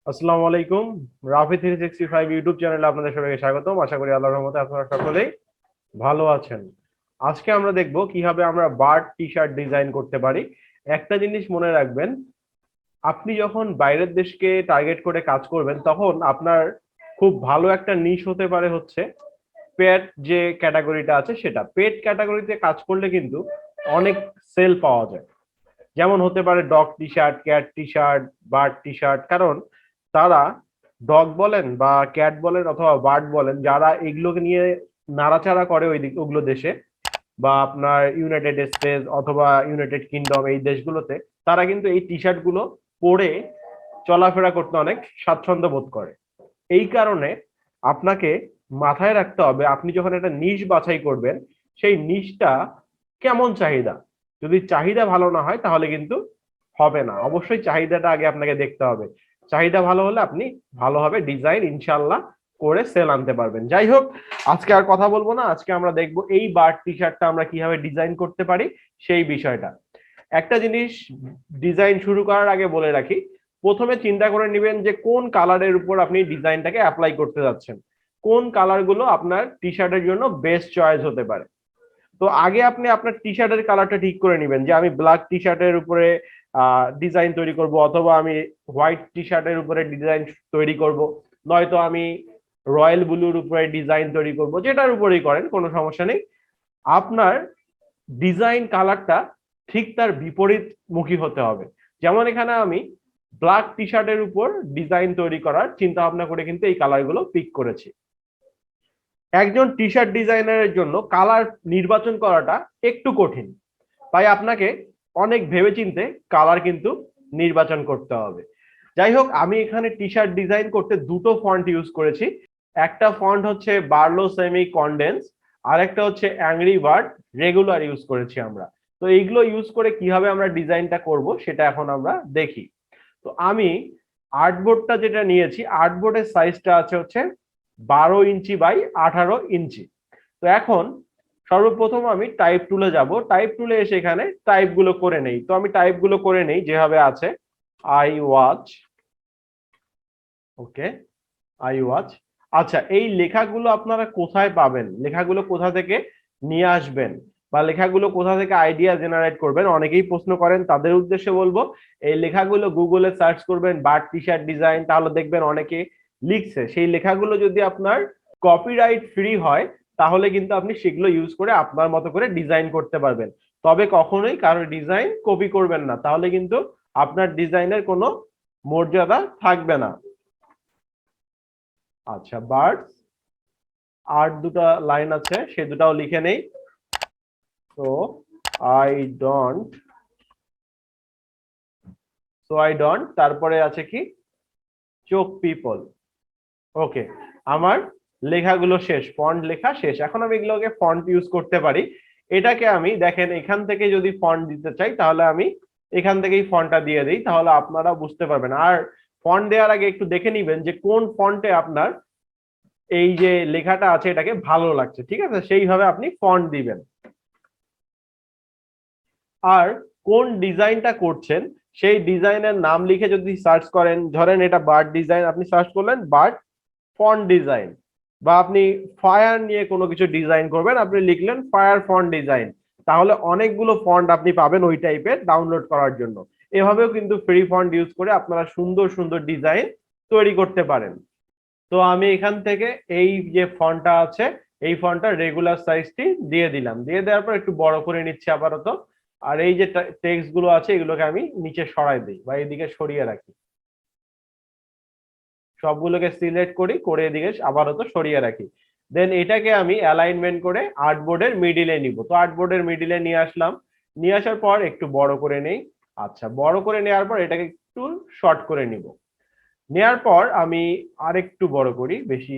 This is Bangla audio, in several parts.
আসসালামু আলাইকুম। রাফি 365 ইউটিউব চ্যানেলে আপনাদের সবাইকে স্বাগতম। আশা করি আল্লাহর রহমতে আপনারা সকলেই ভালো আছেন। আজকে আমরা দেখব কিভাবে আমরা বার্ড টি শার্ট ডিজাইন করতে পারি। একটা জিনিস মনে রাখবেন, আপনি যখন বাইরের দেশকে টার্গেট করে কাজ করবেন তখন আপনার খুব ভালো একটা নিশ হতে পারে হচ্ছে পেট, যে ক্যাটাগরিটা আছে সেটা। পেট ক্যাটাগরিতে কাজ করলে কিন্তু অনেক সেল পাওয়া যায়। যেমন হতে পারে dog T shirt, cat T shirt, bird T shirt. কারণ তারা ডগ বলেন বা ক্যাট বলেন অথবা বার্ড বলেন, যারা এগুলোকে নিয়ে নাড়াচাড়া করে ওই দিক ওগুলো দেশে বা আপনার ইউনাইটেড স্টেটস অথবা ইউনাইটেড কিংডম এই দেশগুলোতে, তারা কিন্তু এই টি শার্ট গুলো পরে চলাফেরা করতে অনেক স্বাচ্ছন্দ্য বোধ করে। এই কারণে আপনাকে মাথায় রাখতে হবে, আপনি যখন একটা নিশ বাছাই করবেন সেই নিশটা কেমন চাহিদা। যদি চাহিদা ভালো না হয় তাহলে কিন্তু হবে না। অবশ্যই চাহিদাটা আগে আপনাকে দেখতে হবে। চাহিদা ভালো হলে আপনি ভালোভাবে ডিজাইন ইনশাল্লাহ করে সেল আনতে পারবেন। যাই হোক, আজকে আর কথা বলবো না। আজকে আমরা দেখবো এই বার্ড টি শার্টটা আমরা কিভাবে ডিজাইন করতে পারি সেই বিষয়টা। একটা জিনিস ডিজাইন শুরু করার আগে বলে রাখি, প্রথমে চিন্তা করে নেবেন যে কোন কালারের উপর আপনি ডিজাইনটাকে অ্যাপ্লাই করতে যাচ্ছেন, কোন কালার গুলো আপনার টি শার্টের জন্য বেস্ট চয়েস হতে পারে। তো আগে আপনি আপনার টি শার্টের কালারটা ঠিক করে নেবেন যে আমি ব্ল্যাক টি শার্টের উপরে ডিজাইন তৈরি করব, অথবা আমি হোয়াইট টি শার্টের উপরে ডিজাইন তৈরি করব, নয়তো আমি রয়্যাল ব্লুর উপরে ডিজাইন তৈরি করব। যেটার উপরেই করেন কোনো সমস্যা নেই। আপনার ডিজাইন কালারটা ঠিক তার বিপরীত মুখী হতে হবে। যেমন এখানে আমি ব্ল্যাক টি শার্টের উপর ডিজাইন তৈরি করার চিন্তা ভাবনা করে কিন্তু এই কালারগুলো পিক করেছি। একজন টি শার্ট ডিজাইনারের জন্য কালার নির্বাচন করাটা একটু কঠিন, তাই আপনাকে অনেক ভেবেচিন্তে কালার কিন্তু নির্বাচন করতে হবে। যাই হোক, আমি এখানে টি শার্ট ডিজাইন করতে দুটো ফন্ট ইউজ করেছি। একটা ফন্ট হচ্ছে বার্লো সেমি কনডেন্স, আর একটা হচ্ছে অ্যাংরি বার্ড রেগুলার ইউজ করেছি আমরা। তো এইগুলো ইউজ করে কিভাবে আমরা ডিজাইনটা করব সেটা এখন আমরা দেখি। তো আমি আর্টবোর্ডটা যেটা নিয়েছি, আর্টবোর্ডের সাইজটা আছে হচ্ছে 12 ইঞ্চি বাই 18 ইঞ্চি। তো এখন সর্বপ্রথম আমি টাইপ টুলে যাব। টাইপ টুলে এসে এখানে টাইপ গুলো করে নেই। তো আমি টাইপ গুলো করে নেই যেভাবে আছে, I watch. Okay, I watch. আচ্ছা, এই লেখাগুলো আপনারা কোথায় পাবেন, লেখাগুলো কোথা থেকে নিয়ে আসবেন, বা লেখাগুলো কোথা থেকে আইডিয়া জেনারেট করবেন, অনেকেই প্রশ্ন করেন। তাদের উদ্দেশ্যে বলবো, এই লেখাগুলো গুগলে সার্চ করবেন বার্ড টি শার্ট ডিজাইন, তাহলে দেখবেন অনেকে লিখছে। সেই লেখাগুলো যদি আপনার কপিরাইট ফ্রি হয় তাহলে কিন্তু আপনি সেগুলো ইউজ করে আপনার মতো করে ডিজাইন করতে পারবেন। তবে কখনোই কারোর ডিজাইন কপি করবেন না, তাহলে কিন্তু আপনার ডিজাইনের কোনো মর্যাদা থাকবে না। আচ্ছা, বার্ডস আর দুটা লাইন আছে, সে দুটাও লিখে নেই। তো আই ডোন্ট, তারপরে আছে কি চোখ পিপল। ওকে, আমার লেখাগুলো শেষ, ফন্ট লেখা শেষ। এখন আমি এগুলোকে ফন্ট ইউজ করতে পারি। এটাকে আমি দেখেন এখান থেকে যদি ফন্ট দিতে চাই তাহলে আমি এখান থেকেই ফন্টটা দিয়ে দিই, তাহলে আপনারা বুঝতে পারবেন। আর ফন্ট দেওয়ার আগে একটু দেখে নিবেন যে কোন ফন্টে আপনার এই যে লেখাটা আছে এটাকে ভালো লাগছে, ঠিক আছে? সেইভাবে আপনি ফন্ট দিবেন। আর কোন ডিজাইনটা করছেন সেই ডিজাইনের নাম লিখে যদি সার্চ করেন, ধরেন এটা বার্ড ডিজাইন, আপনি সার্চ করলেন বার্ড ফন্ট ডিজাইন, বা আপনি ফায়ার নিয়ে কোনো কিছু ডিজাইন করবেন, আপনি লিখলেন ফায়ার ফন্ট ডিজাইন, তাহলে অনেকগুলো ফন্ট আপনি পাবেন ওই টাইপের ডাউনলোড করার জন্য। এভাবেও কিন্তু ফ্রি ফন্ট ইউজ করে আপনারা সুন্দর সুন্দর ডিজাইন তৈরি করতে পারেন। তো আমি এখান থেকে এই যে ফন্টটা আছে এই ফন্টটা রেগুলার সাইজটি দিয়ে দিলাম। দিয়ে দেওয়ার পর একটু বড় করে নিচ্ছি আপাতত। আর এই যে টেক্সট গুলো আছে এগুলোকে আমি নিচে সরাই দিই বা এদিকে সরিয়ে রাখি। সবগুলোকে সিলেক্ট করি, করে এদিকে আপাতত সরিয়ে রাখি। দেন এটাকে আমি অ্যালাইনমেন্ট করে আর্টবোর্ডের মিডিলে নিব। তো আর্টবোর্ডের মিডিলে নিয়ে আসলাম। নিয়ে আসার পর একটু বড় করে নেই। আচ্ছা, বড় করে নেওয়ার পর এটাকে একটু শর্ট করে নিব। নেয়ার পর আমি আরেকটু বড় করি, বেশি।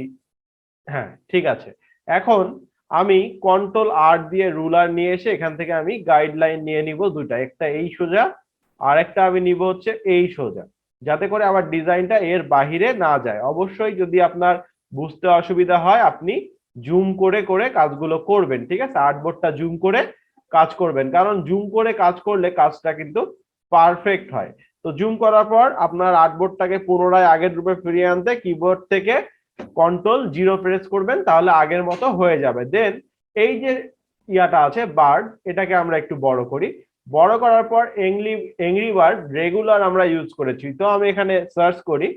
হ্যাঁ, ঠিক আছে। এখন আমি কন্ট্রোল আর দিয়ে রুলার নিয়ে এসে এখান থেকে আমি গাইডলাইন নিয়ে নিব দুটা, একটা এই সোজা আর একটা আমি নিব হচ্ছে এই সোজা, যাতে করে আমার ডিজাইনটা এর বাহিরে না যায়। অবশ্যই যদি আপনার বুঝতে অসুবিধা হয় আপনি জুম করে করে কাজগুলো করবেন, ঠিক আছে? আর্টবোর্ডটা জুম করে কাজ করবেন, কারণ জুম করে কাজ করলে কাজটা কিন্তু পারফেক্ট হয়। তো জুম করার পর আপনার আর্টবোর্ডটাকে পুনরায় আগের রূপে ফিরিয়ে আনতে কিবোর্ড থেকে Ctrl 0 প্রেস করবেন, তাহলে আগের মতো হয়ে যাবে। দেন এই যে ইয়াটা আছে বার্ড, এটাকে আমরা একটু বড় করি। বড় করার পর এংরি বার্ড রেগুলার আমরা ইউজ করেছি, তো আমি এখানে সার্চ করি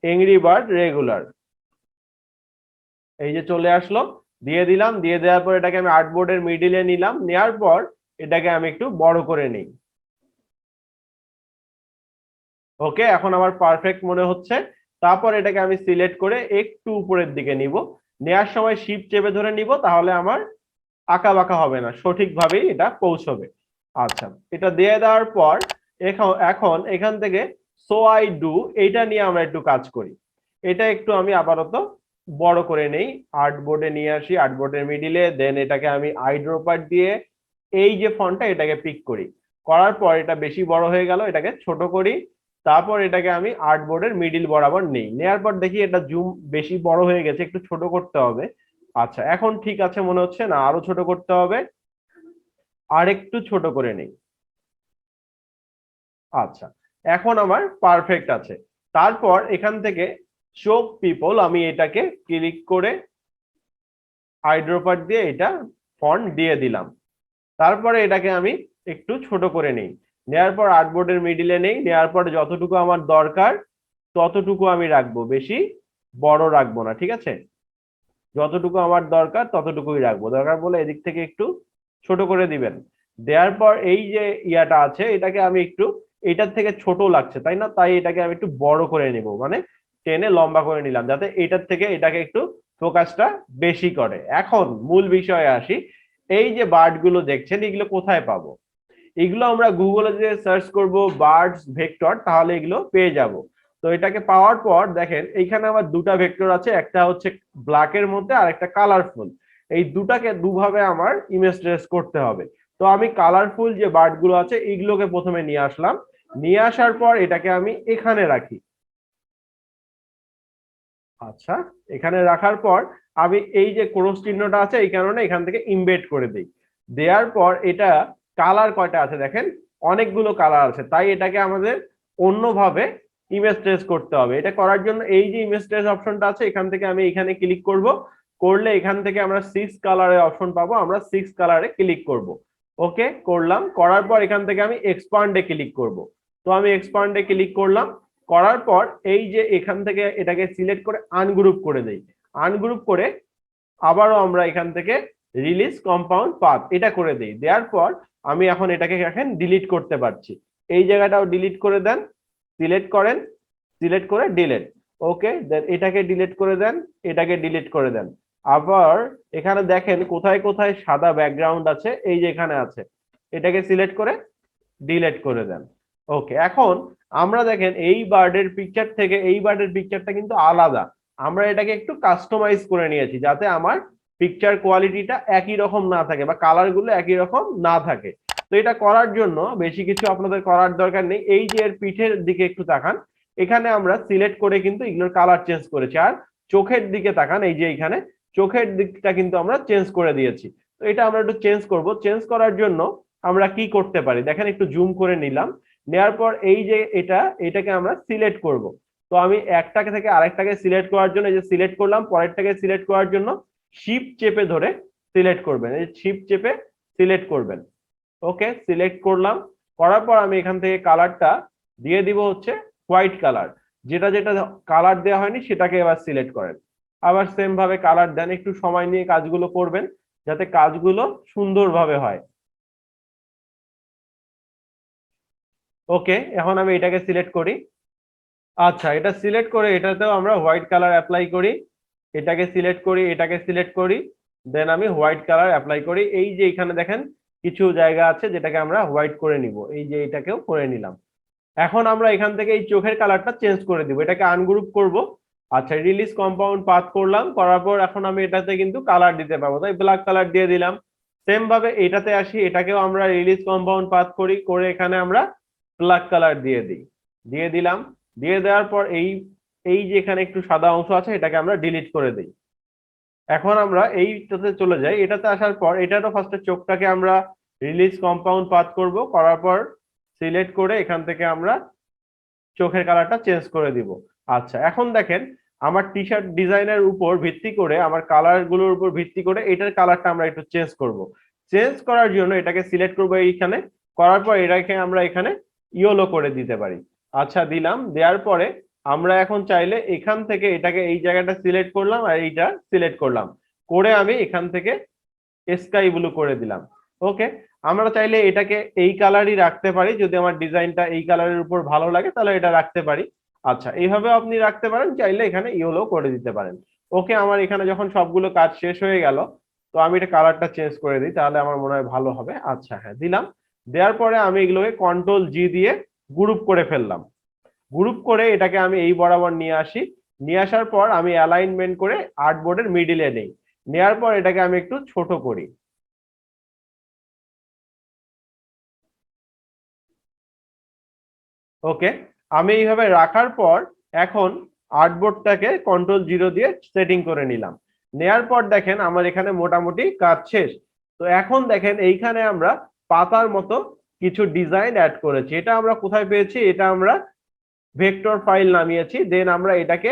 এংরি বার্ড রেগুলার, এই যে চলে আসলো, দিয়ে দিলাম। দিয়ে দেওয়ার পর এটাকে আমি আর্টবোর্ডের মিডিলে নিলাম, নেওয়ার পর এটাকে আমি একটু বড় করে নিই। ওকে, এখন আমার পারফেক্ট মনে হচ্ছে। তারপর এটাকে আমি সিলেক্ট করে একটু উপরের দিকে নিব, নেওয়ার সময় শিফট চেপে ধরে নিব, তাহলে আমার আঁকা বাঁকা হবে না, সঠিকভাবেই এটা পৌঁছবে। আচ্ছা, এটা দিয়ে দেওয়ার পর এখন এখান থেকে সো আই ডু এইটা নিয়ে আমরা একটু কাজ করি। এটা একটু আমি আপাতত বড় করে নেই, আর্টবোর্ডে নিয়ে আসি, আর্টবোর্ডের মিডিলে। দেন এটাকে আমি আইড্রপার দিয়ে এই যে ফন্টটা এটাকে পিক করি, করার পর এটা বেশি বড় হয়ে গেল, এটাকে ছোট করি। তারপর এটাকে আমি আর্টবোর্ডের মিডিল বরাবর নেই, নেয়ার পর দেখি এটা জুম বেশি বড় হয়ে গেছে, একটু ছোট করতে হবে। আচ্ছা, এখন ঠিক আছে মনে হচ্ছে, না আরো ছোট করতে হবে, আর একটু ছোট করে নেই। আচ্ছা, এখন আমার পারফেক্ট আছে। তারপর এখান থেকে শো পিপল আমি এটাকে ক্লিক করে আইড্রপার দিয়ে এটা ফন্ট দিয়ে দিলাম। তারপরে এটাকে আমি একটু ছোট করে নেই, নেয়ার পর আর্টবোর্ডের মিডিলে নেই, নেয়ার পর যতটুকু আমার দরকার ততটুকু আমি রাখবো, বেশি বড় রাখবো না, ঠিক আছে? যতটুকু আমার দরকার ততটুকুই রাখবো, দরকার বলে এদিক থেকে একটু ছোট করে দিবেন। দেওয়ার পর এই যে ইয়াটা আছে এটাকে আমি একটু, এটার থেকে ছোট লাগছে তাই না, তাই এটাকে আমি একটু বড় করে নিব, মানে টেনে লম্বা করে নিলাম, যাতে এটার থেকে এটাকে একটু ফোকাসটা বেশি করে। এখন মূল বিষয়ে আসি, এই যে বার্ড গুলো দেখছেন এগুলো কোথায় পাবো? এগুলো আমরা গুগলে যে সার্চ করব বার্ডস ভেক্টর, তাহলে এগুলো পেয়ে যাব। তো এটাকে পাওয়ার পর দেখেন এইখানে আমার দুটা ভেক্টর আছে, একটা হচ্ছে ব্ল্যাকের মধ্যে আর একটা কালারফুল। এই দুটাকে দুভাবে আমার ইমেজ ট্রেস করতে হবে। তো আমি কালারফুল যে বার্ড গুলো আছে এইগুলোকে প্রথমে নিয়ে আসলাম, নিয়ে আসার পর এটাকে আমি এখানে রাখি। আচ্ছা, এখানে রাখার পর আমি এই যে ক্রস চিহ্নটা আছে এই কারণে এখান থেকে ইমবেড করে দিই। দেওয়ার পর এটা কালার কয়টা আছে দেখেন, অনেকগুলো কালার আছে, তাই এটাকে আমাদের অন্যভাবে ইমেজ ট্রেস করতে হবে। এটা করার জন্য এই যে ইমেজ ট্রেস অপশনটা আছে এখান থেকে আমি এখানে ক্লিক করব, করলে এখান থেকে আমরা 6 কালারের অপশন পাবো, আমরা 6 কালারে ক্লিক করব। ওকে, করলাম। করার পর এখান থেকে আমি এক্সপান্ডে ক্লিক করব। তো আমি এক্সপান্ডে ক্লিক করলাম, করার পর এই যে এখান থেকে এটাকে সিলেক্ট করে আনগ্রুপ করে দেই। আনগ্রুপ করে আবারও আমরা এখান থেকে রিলিজ কম্পাউন্ড পাথ এটা করে দেই। দেওয়ার পর আমি এখন এটাকে এখন ডিলিট করতে পারছি, এই জায়গাটাও ডিলিট করে দেন, সিলেক্ট করেন, সিলেক্ট করে ডিলিট। ওকে, দেন এটাকে ডিলিট করে দেন, এটাকে ডিলিট করে দেন। আবার এখানে দেখেন কোথায় কোথায় সাদা ব্যাকগ্রাউন্ড আছে, এই যে এখানে আছে, এটাকে সিলেক্ট করে ডিলিট করে দেন। ওকে, এখন আমরা দেখেন এই বার্ডের পিকচার থেকে এই বার্ডের পিকচারটা কিন্তু আলাদা, আমরা এটাকে একটু কাস্টমাইজ করে নিয়েছি যাতে আমার পিকচার কোয়ালিটিটা একই রকম না থাকে বা কালার গুলো একই রকম না থাকে। তো এটা করার জন্য বেশি কিছু আপনাদের করার দরকার নেই, এই যে এর পিঠের দিকে একটু তাকান, এখানে আমরা সিলেক্ট করে কিন্তু এগুলোর কালার চেঞ্জ করেছি। আর চোখের দিকে তাকান, এই যে এখানে চোখের দিকটা কিন্তু আমরা চেঞ্জ করে দিয়েছি। তো এটা আমরা একটু চেঞ্জ করব, চেঞ্জ করার জন্য আমরা কি করতে পারি দেখেন, একটু জুম করে নিলাম, নেওয়ার পর এই যে এটাকে আমরা সিলেক্ট করব। তো আমি একটাকে থেকে আরেকটাকে সিলেক্ট করার জন্য এই যে সিলেক্ট করলাম, পরেরটাকে সিলেক্ট করার জন্য শিফট চেপে ধরে সিলেক্ট করবেন, এই শিফট চেপে সিলেক্ট করবেন। ওকে, সিলেক্ট করলাম, করার পর আমি এখান থেকে কালারটা দিয়ে দিব হচ্ছে হোয়াইট কালার, যেটা যেটা কালার দেওয়া হয়নি সেটাকে এবার সিলেক্ট করেন। আবার সেম ভাবে কালার দেন, একটু সময় নিয়ে কাজগুলো করবেন যাতে কাজগুলো সুন্দরভাবে হয়। ওকে, এখন আমি এটাকে সিলেক্ট করি। আচ্ছা, এটা সিলেক্ট করে এটাতেও আমরা হোয়াইট কালার অ্যাপ্লাই করি, এটাকে সিলেক্ট করি, এটাকে সিলেক্ট করি, দেন আমি হোয়াইট কালার অ্যাপ্লাই করি। এই যে এখানে দেখেন কিছু জায়গা আছে যেটাকে আমরা হোয়াইট করে নিব, এই যে এটাকেও করে নিলাম। এখন আমরা এখান থেকে এই চোখের কালারটা চেঞ্জ করে দিব, এটাকে আনগ্রুপ করব। আচ্ছা, রিলিজ কম্পাউন্ড পাথ করলাম, করার পর এখন আমি এটাতে কিন্তু কালার দিতে পারবো, তাই ব্ল্যাক কালার দিয়ে দিলাম। সেম ভাবে এটাতে আসি, এটাকেও আমরা রিলিজ কম্পাউন্ড পাথ করি, করে এখানে আমরা ব্ল্যাক কালার দিয়ে দিই, দিয়ে দিলাম। দিয়ে দেওয়ার পর এই এই যে এখানে একটু সাদা অংশ আছে এটাকে আমরা ডিলিট করে দিই। এখন আমরা এইটাতে চলে যাই, এটাতে আসার পর এটারও ফার্স্টে চোখটাকে আমরা রিলিজ কম্পাউন্ড পাথ করব, করার পর সিলেক্ট করে এখান থেকে আমরা চোখের কালারটা চেঞ্জ করে দিব। আচ্ছা, এখন দেখেন আমার টি শার্ট ডিজাইনের উপর ভিত্তি করে, আমার কালার গুলোর উপর ভিত্তি করে এটার কালারটা আমরা একটু চেঞ্জ করব। চেঞ্জ করার জন্য এটাকে সিলেক্ট করবো এইখানে, করার পর এটাকে আমরা এখানে ইয়েলো করে দিতে পারি। আচ্ছা, দিলাম। দেওয়ার পরে আমরা এখন চাইলে এখান থেকে এটাকে এই জায়গাটা সিলেক্ট করলাম আর এইটা সিলেক্ট করলাম, করে আমি এখান থেকে স্কাই ব্লু করে দিলাম। ওকে, আমরা চাইলে এটাকে এই কালারই রাখতে পারি, যদি আমার ডিজাইনটা এই কালারের উপর ভালো লাগে তাহলে এটা রাখতে পারি। আচ্ছা, এইভাবে আপনি রাখতে পারেন, চাইলে এখানে ইয়েলো করে দিতে পারেন। ওকে, আমার এখানে যখন সবগুলো কাজ শেষ হয়ে গেল, তো আমি এটা কালারটা চেঞ্জ করে দিই, তাহলে আমার মনে হয় ভালো হবে। আচ্ছা হ্যাঁ, দিলাম। দেওয়ার পরে আমি এগুলোকে কন্ট্রোল জি দিয়ে গ্রুপ করে ফেললাম। গ্রুপ করে এটাকে আমি এই বরাবর নিয়ে আসি। নিয়ে আসার পর আমি অ্যালাইনমেন্ট করে আর্টবোর্ডের মিডিলে নেই। নেওয়ার পর এটাকে আমি একটু ছোট করি। ওকে, আমি এইভাবে রাখার পর এখন আর্টবোর্ডটাকে কন্ট্রোল জিরো দিয়ে সেটিং করে নিলাম। নেয়ার পর দেখেন আমার এখানে মোটামুটি কাজ শেষ। তো এখন দেখেন এইখানে আমরা পাতার মতো কিছু ডিজাইন অ্যাড করেছি। এটা আমরা কোথায় পেয়েছি? এটা আমরা ভেক্টর ফাইল নামিয়েছি। দেন আমরা এটাকে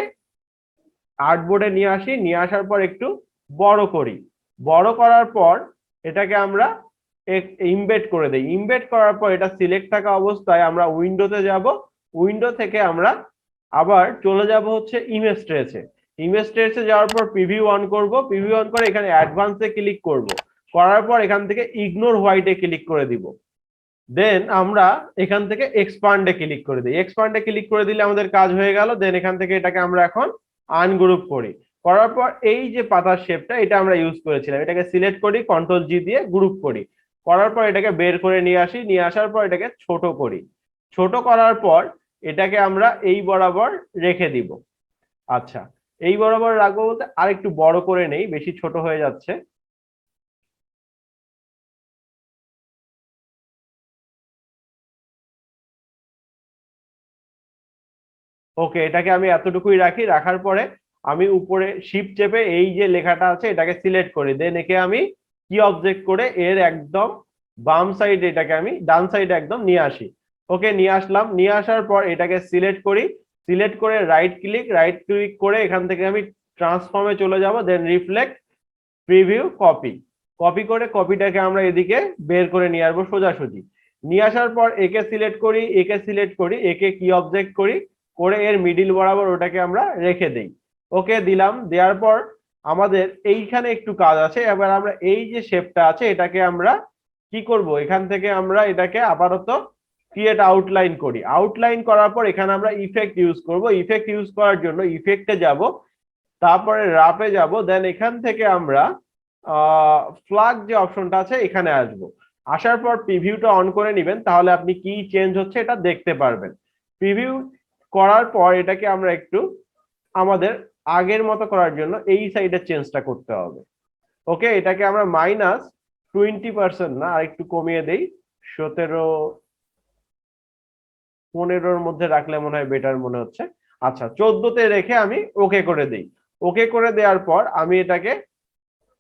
আর্টবোর্ডে নিয়ে আসি। নিয়ে আসার পর একটু বড় করি। বড় করার পর এটাকে আমরা ইমবেড করে দেই। ইমবেড করার পর এটা সিলেক্ট থাকা অবস্থায় আমরা উইন্ডোতে যাব। উইন্ডো থেকে আমরা আবার চলে যাব হচ্ছে ইমেজ ট্রেসে। ইমেজ ট্রেসে যাওয়ার পর প্রিভিউ অন করব। প্রিভিউ অন করে এখানে অ্যাডভান্সে ক্লিক করব। করার পর এখান থেকে ইগনোর হোয়াইটে ক্লিক করে দিব। দেন আমরা এখান থেকে এক্সপান্ডে ক্লিক করে দিই। এক্সপান্ডে ক্লিক করে দিলে আমাদের কাজ হয়ে গেল। দেন এখান থেকে এটাকে আমরা এখন আনগ্রুপ করি। করার পর এই যে পাতার শেপটা, এটা আমরা ইউজ করেছিলাম, এটাকে সিলেক্ট করি, কন্ট্রোল জি দিয়ে গ্রুপ করি। করার পর এটাকে বের করে নিয়ে আসি। নিয়ে আসার পর এটাকে ছোট করি। ছোট করার পর এটাকে আমরা এই বরাবর রেখে দিব। আচ্ছা, এই বরাবর রাখবো বলতে আর একটু বড় করে নেই, বেশি ছোট হয়ে যাচ্ছে। ওকে, এটাকে আমি এতটুকুই রাখি। রাখার পরে আমি উপরে শিফট চেপে এই যে লেখাটা আছে এটাকে সিলেক্ট করি। দেন একে আমি কি অবজেক্ট করে এর একদম বাম সাইডে, এটাকে আমি ডান সাইডে একদম নিয়ে আসি। ওকে, নিয়ে আসলাম। নিয়ে আসার পর এটাকে সিলেক্ট করি। সিলেক্ট করে রাইট ক্লিক করে এখান থেকে আমি ট্রান্সফর্মে চলে যাব। দেন রিফ্লেক্ট, প্রিভিউ, কপি। কপি করে কপিটাকে আমরা এদিকে বের করে নিয়ে আসবো সোজাসুজি। নিয়ে আসার পর একে সিলেক্ট করি, একে সিলেক্ট করি, একে কি অবজেক্ট করি, করে এর মিডিল বরাবর ওটাকে আমরা রেখে দেই। ওকে, দিলাম। দেওয়ার পর আমাদের এইখানে একটু কাজ আছে। এবার আমরা এই যে শেপটা আছে এটাকে আমরা কি করব, এখান থেকে আমরা এটাকে আপাতত ক্রিয়েট আউটলাইন করি। আউটলাইন করার পর এখানে আমরা ইফেক্ট ইউজ করব। ইফেক্ট ইউজ করার জন্য ইফেক্টে যাব, তারপরে রাফে যাব। দেন এখান থেকে আমরা ফ্ল্যাগ যে অপশনটা আছে এখানে আসব। আসার পর প্রিভিউটা অন করে নেবেন, তাহলে আপনি কি চেঞ্জ হচ্ছে এটা দেখতে পারবেন। প্রিভিউ করার পর এটাকে আমরা একটু আমাদের আগের মতো করার জন্য এই সাইডে চেঞ্জটা করতে হবে। ওকে, এটাকে আমরা -20% না, আর একটু কমিয়ে দেই, 17-15-র মধ্যে রাখলে মনে হয় বেটার মনে হচ্ছে। আচ্ছা, 14তে রেখে আমি ওকে করে দেই। ওকে করে দেওয়ার পর আমি এটাকে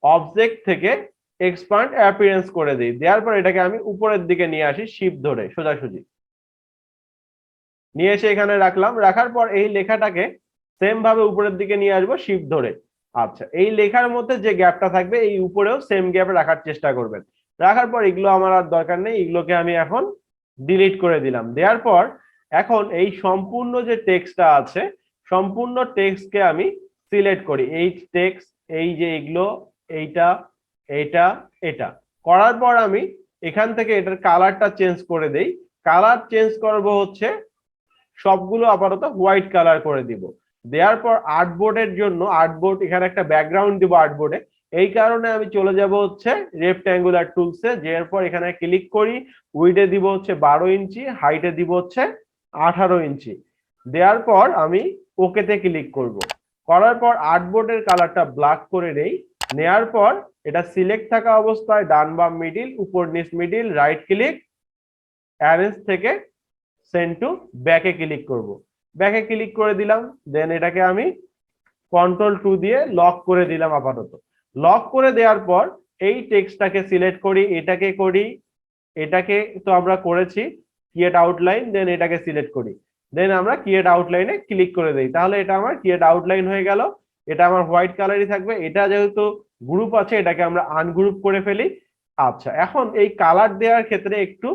অবজেক্ট থেকে এক্সপান্ড অ্যাপিয়ারেন্স করে দিই। দেওয়ার পর এটাকে আমি উপরের দিকে নিয়ে আসি শিফট ধরে সোজাসুজি। নিয়ে এসে এখানে রাখলাম। রাখার পর এই লেখাটাকে সেম ভাবে উপরের দিকে নিয়ে আসবো শিফট ধরে। আচ্ছা, এই লেখার মধ্যে যে গ্যাপটা থাকবে এই উপরেও সেম গ্যাপে রাখার চেষ্টা করবেন। রাখার পর এগুলো আমার আর দরকার নেই, এগুলোকে আমি এখন ডিলিট করে দিলাম। দেওয়ার পর এখন এই সম্পূর্ণ যে টেক্সটটা আছে, সম্পূর্ণ টেক্সটকে আমি সিলেক্ট করি। এই টেক্সট, এই যে এগুলো, এইটা, এটা, এটা করার পর আমি এখান থেকে এটার কালারটা চেঞ্জ করে দেই। কালার চেঞ্জ করব হচ্ছে সবগুলো আপাতত হোয়াইট কালার করে দিব। দেওয়ার পর আর্টবোর্ডের জন্য আর্টবোর্ড এখানে একটা ব্যাকগ্রাউন্ড দিব আর্টবোর্ডে। এই কারণে আমি চলে যাব হচ্ছে রেক্ট্যাঙ্গুলার টুলসে। যাওয়ার পর এখানে ক্লিক করি, উইডে দিব হচ্ছে 12 ইঞ্চি, হাইটে দিব হচ্ছে 18 ইঞ্চি। দেওয়ার পর আমি ওকেতে ক্লিক করব। করার পর আর্টবোর্ডের কালারটা ব্ল্যাক করে নেই। নেয়ার পর এটা সিলেক্ট থাকা অবস্থায় ডান বাম মিডিল, উপর নিচ মিডিল, রাইট ক্লিক, অ্যারেঞ্জ থেকে সেন্ড টু ব্যাকে ক্লিক করব। ব্যাকে ক্লিক করে দিলাম। দেন এটাকে আমি কন্ট্রোল 2 দিয়ে লক করে দিলাম আপাতত। লক করে দেওয়ার পর এই টেক্সটটাকে সিলেক্ট করি, এটাকে করি, এটাকে তো আমরা করেছি ক্রিয়েট আউটলাইন। দেন এটাকে সিলেক্ট করি। দেন আমরা ক্রিয়েট আউটলাইনে ক্লিক করে দেই, তাহলে এটা আমার ক্রিয়েট আউটলাইন হয়ে গেল। এটা আমার হোয়াইট কালারই থাকবে। এটা যেহেতু গ্রুপ আছে এটাকে আমরা আনগ্রুপ করে ফেলি। আচ্ছা, এখন এই কালার দেওয়ার ক্ষেত্রে একটু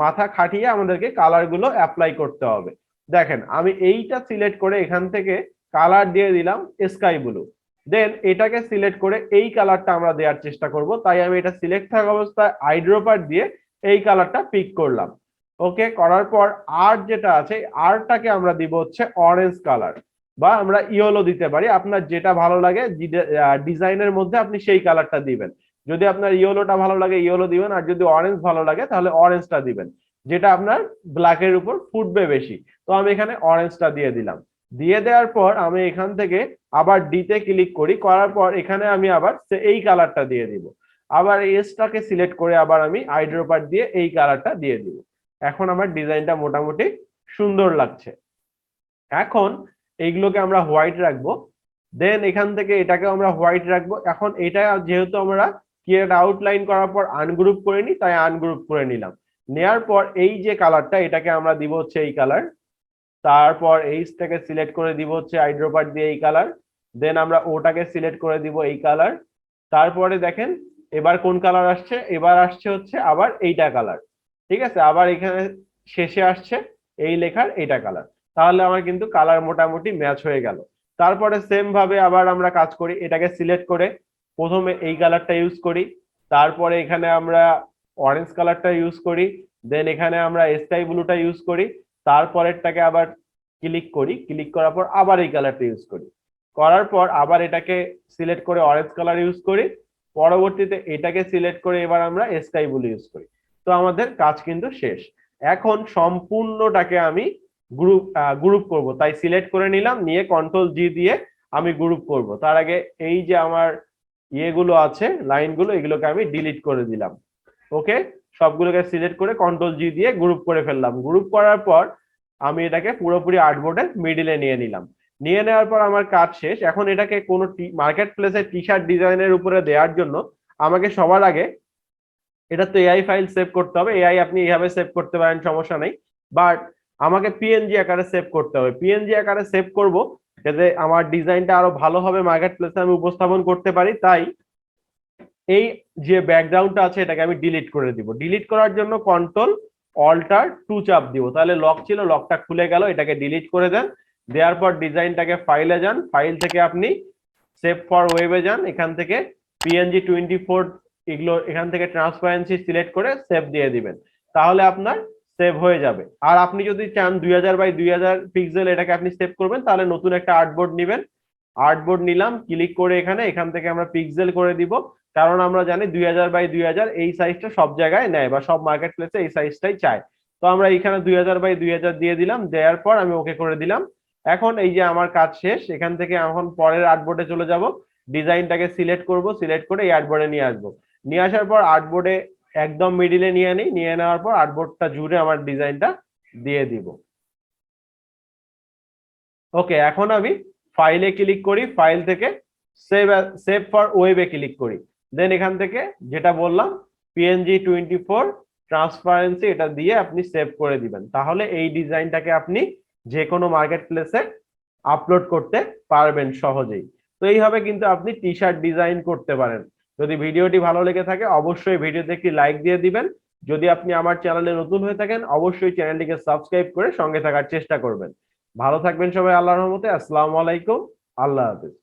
মাথা খাটিয়ে আমাদেরকে কালার গুলো অ্যাপ্লাই করতে হবে। দেখেন আমি এইটা সিলেক্ট করে এখান থেকে কালার দিয়ে দিলাম স্কাই ব্লু। দেন এটাকে সিলেক্ট করে এই কালারটা আমরা দেওয়ার চেষ্টা করব, তাই আমি এটা সিলেক্ট থাকা অবস্থায় আইড্রপার দিয়ে এই কালারটা পিক করলাম। ওকে, করার পর আর যেটা আছে আরটাকে আমরা দিব হচ্ছে অরেঞ্জ কালার, বা আমরা ইয়েলো দিতে পারি, আপনার যেটা ভালো লাগে ডিজাইনের মধ্যে আপনি সেই কালারটা দিবেন। যদি আপনার ইয়েলোটা ভালো লাগে ইয়েলো দিবেন, আর যদি অরেঞ্জ ভালো লাগে তাহলে অরেঞ্জটা দিবেন, যেটা আপনার ব্ল্যাকের উপর ফুটবে বেশি। তো আমি এখানে অরেঞ্জটা দিয়ে দিলাম। দিয়ে দেওয়ার পর আমি এখান থেকে আবার ডিতে ক্লিক করি, করার পর এখানে আমি আবার এই কালারটা দিয়ে দিব। আবার এসটাকে সিলেক্ট করে আবার আমি আইড্রপার দিয়ে এই কালারটা দিয়ে দিব। এখন আমার ডিজাইনটা মোটামুটি সুন্দর লাগছে। এখন এইগুলোকে আমরা হোয়াইট রাখবো। দেন এখান থেকে এটাকে আমরা হোয়াইট রাখবো। এখন এটা যেহেতু আমরা ক্রিয়েট আউটলাইন করার পর আনগ্রুপ করে নিই, তাই আনগ্রুপ করে নিলাম। নেয়ার পর এই যে কালারটা এটাকে আমরা দিব হচ্ছে এই কালার। তারপর এইচটাকে সিলেক্ট করে দিব হচ্ছে আইড্রপার দিয়ে এই কালার। দেন আমরা ওটাকে সিলেক্ট করে দিব এই কালার। তারপরে দেখেন এবার কোন কালার আসছে, এবার আসছে হচ্ছে আবার এইটা কালার। ঠিক আছে, আবার এখানে শেষে আসছে এই লেখার এইটা কালার। তাহলে আমার কিন্তু কালার মোটামুটি ম্যাচ হয়ে গেল। তারপরে সেম ভাবে আবার আমরা কাজ করি, এটাকে সিলেক্ট করে প্রথমে এই কালারটা ইউজ করি, তারপরে এখানে আমরা অরেঞ্জ কালারটা ইউজ করি, দেন এখানে আমরা স্কাই ব্লুটা ইউজ করি, তারপরেরটাকে আবার ক্লিক করি, ক্লিক করার পর আবার এই কালারটা ইউজ করি, করার পর আবার এটাকে সিলেক্ট করে অরেঞ্জ কালার ইউজ করি, পরবর্তীতে এটাকে সিলেক্ট করে এবার আমরা স্কাই ব্লু ইউজ করি। তো আমাদের কাজ কিন্তু শেষ। এখন সম্পূর্ণটাকে আমি গ্রুপ করব, তাই সিলেক্ট করে নিলাম, নিয়ে কন্ট্রোল জি দিয়ে আমি গ্রুপ করব। তার আগে এই যে আমার ইয়েগুলো আছে লাইনগুলো, এগুলোকে আমি ডিলিট করে দিলাম। ওকে, সবগুলোকে সিলেক্ট করে কন্ট্রোল জি দিয়ে গ্রুপ করে ফেললাম। গ্রুপ করার পর আমি এটাকে পুরোপুরি আর্টবোর্ডের মিডিলে নিয়ে নিলাম। নিয়ে নেওয়ার পর আমার কাজ শেষ। এখন এটাকে কোনো মার্কেট প্লেসে টি শার্ট ডিজাইনের উপরে দেওয়ার জন্য আমাকে সবার আগে এটা তো এআই ফাইল সেভ করতে হবে। এআই আপনি এইভাবে সেভ করতে পারেন, সমস্যা নেই, বাট আমাকে পিএনজি আকারে সেভ করতে হবে। পিএনজি আকারে সেভ করব যাতে আমার ডিজাইনটা আরো ভালোভাবে মার্কেট প্লেসে আমি উপস্থাপন করতে পারি। তাই এই যে ব্যাকগ্রাউন্ডটা আছে এটাকে আমি ডিলিট করে দিব। ডিলিট করার জন্য কন্ট্রোল অল্টার টু চাপ দিব, তাহলে লক ছিল, লকটা খুলে গেল। এটাকে ডিলিট করে দেন। দেওয়ার পর ডিজাইনটাকে ফাইলে যান, ফাইল থেকে আপনি সেভ ফর ওয়েবে যান, এখান থেকে পিএনজি 24 এগুলো এখান থেকে ট্রান্সপারেন্সি সিলেক্ট করে সেভ দিয়ে দিবেন, তাহলে আপনার সেভ হয়ে যাবে। আর আপনি যদি চান 2000 বাই 2000 পিক্সেল এটাকে আপনি সেভ করবেন, তাহলে নতুন একটা আর্টবোর্ড নেবেন। আর্টবোর্ড নিলাম, ক্লিক করে এখান থেকে আমরা পিক্সেল করে দিব, কারণ আমরা জানি 2000 বাই 2000 এই সাইজটা সব জায়গায় নেয় বা সব মার্কেট প্লেসে এই সাইজটাই চায়। তো আমরা এখানে 2000 বাই 2000 দিয়ে দিলাম। দেওয়ার পর আমি ওকে করে দিলাম। এখন এই যে আমার কাজ শেষ। এখান থেকে এখন পরের আর্টবোর্ডে চলে যাব। ডিজাইনটাকে সিলেক্ট করব, সিলেক্ট করে এই আর্টবোর্ডে নিয়ে আসবো। নিয়ে আসার পর আর্টবোর্ডে একদম মিডিলে নিয়ে নিই, নিয়ে নেওয়ার পর আর্টবোর্ডটা জুড়ে আমার ডিজাইনটা দিয়ে দিব। ওকে, এখন আমি ফাইলে ক্লিক করি, ফাইল থেকে সেভ ফর ওয়েবে ক্লিক করি। দেন এখান থেকে যেটা বললাম পিএনজি 24 ট্রান্সপারেন্সি এটা দিয়ে আপনি সেভ করে দিবেন, তাহলে এই ডিজাইনটাকে আপনি যে কোনো মার্কেট প্লেসে আপলোড করতে পারবেন সহজেই। তো এইভাবে কিন্তু আপনি টি শার্ট ডিজাইন করতে পারেন। যদি ভিডিওটি ভালো লেগে থাকে অবশ্যই ভিডিওতে একটি লাইক দিয়ে দিবেন। যদি আপনি আমার চ্যানেলে নতুন হয়ে থাকেন অবশ্যই চ্যানেলটিকে সাবস্ক্রাইব করে সঙ্গে থাকার চেষ্টা করবেন। ভালো থাকবেন সবাই, আল্লাহর রহমতে। আসসালামু আলাইকুম, আল্লাহ হাফেজ।